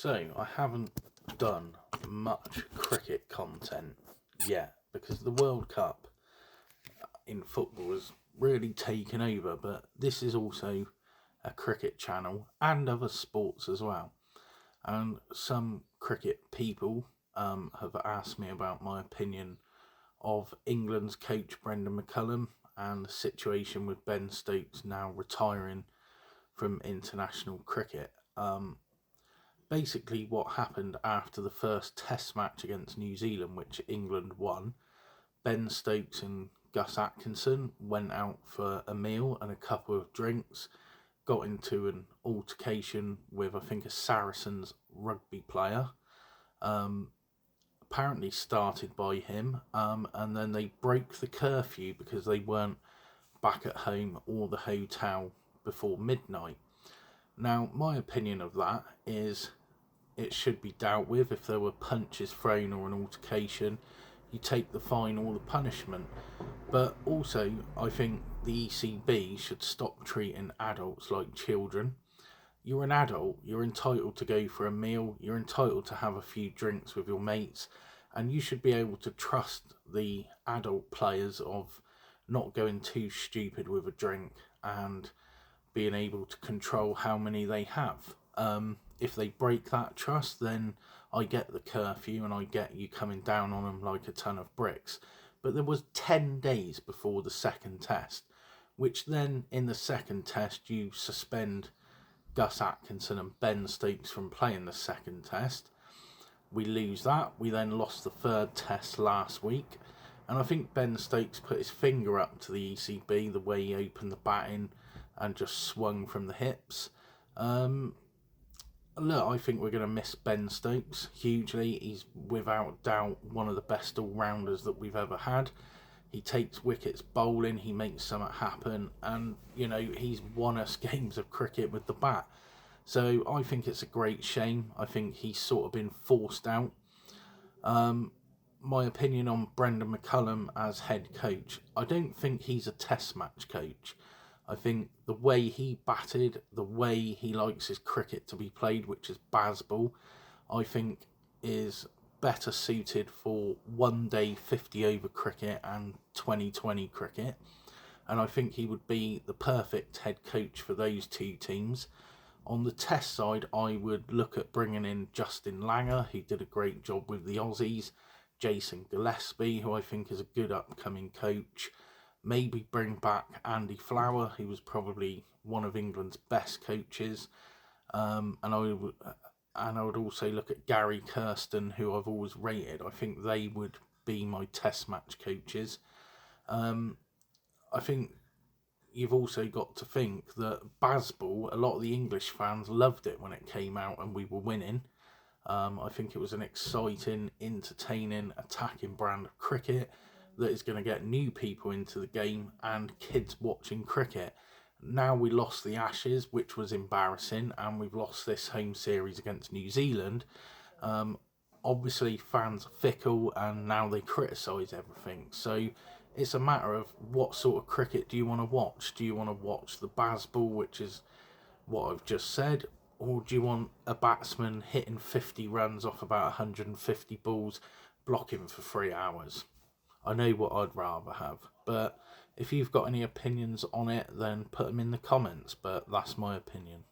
So, I haven't done much cricket content yet because the World Cup in football has really taken over, but this is also a cricket channel and other sports as well. And some cricket people have asked me about my opinion of England's coach Brendan McCullum and the situation with Ben Stokes now retiring from international cricket. Basically, what happened after the first Test match against New Zealand, which England won, Ben Stokes and Gus Atkinson went out for a meal and a couple of drinks, got into an altercation with, I think, a Saracens rugby player. Apparently started by him, and then they broke the curfew because they weren't back at home or the hotel before midnight. Now, my opinion of that is it should be dealt with. If there were punches thrown or an altercation, you take the fine or the punishment. But also, I think the ECB should stop treating adults like children. You're an adult, you're entitled to go for a meal, you're entitled to have a few drinks with your mates, and you should be able to trust the adult players of not going too stupid with a drink and being able to control how many they have. If they break that trust, then I get the curfew and I get you coming down on them like a ton of bricks. But there was 10 days before the second test, which then in the second test you suspend Gus Atkinson and Ben Stokes from playing the second test. We lose that. We then lost the third test last week. And I think Ben Stokes put his finger up to the ECB, the way he opened the batting and just swung from the hips. Look, I think we're going to miss Ben Stokes hugely. He's without doubt one of the best all-rounders that we've ever had. He takes wickets bowling, he makes something happen, and, he's won us games of cricket with the bat. So I think it's a great shame. I think he's sort of been forced out. My opinion on Brendan McCullum as head coach, I don't think he's a test match coach. I think the way he batted, the way he likes his cricket to be played, which is bazball, I think is better suited for one day 50 over cricket and 2020 cricket. And I think he would be the perfect head coach for those two teams. On the test side, I would look at bringing in Justin Langer, who did a great job with the Aussies, Jason Gillespie, who I think is a good upcoming coach. Maybe bring back Andy Flower, who was probably one of England's best coaches. And I would also look at Gary Kirsten, who I've always rated. I think they would be my test match coaches. I think you've also got to think that bazball, a lot of the English fans loved it when it came out and we were winning. I think it was an exciting, entertaining, attacking brand of cricket that is going to get new people into the game and kids watching cricket. Now we lost the Ashes, which was embarrassing, and we've lost this home series against New Zealand. Obviously, fans are fickle, and now they criticise everything. So it's a matter of what sort of cricket do you want to watch? Do you want to watch the bazball, which is what I've just said, or do you want a batsman hitting 50 runs off about 150 balls, blocking for 3 hours? I know what I'd rather have, but if you've got any opinions on it, then put them in the comments, but that's my opinion.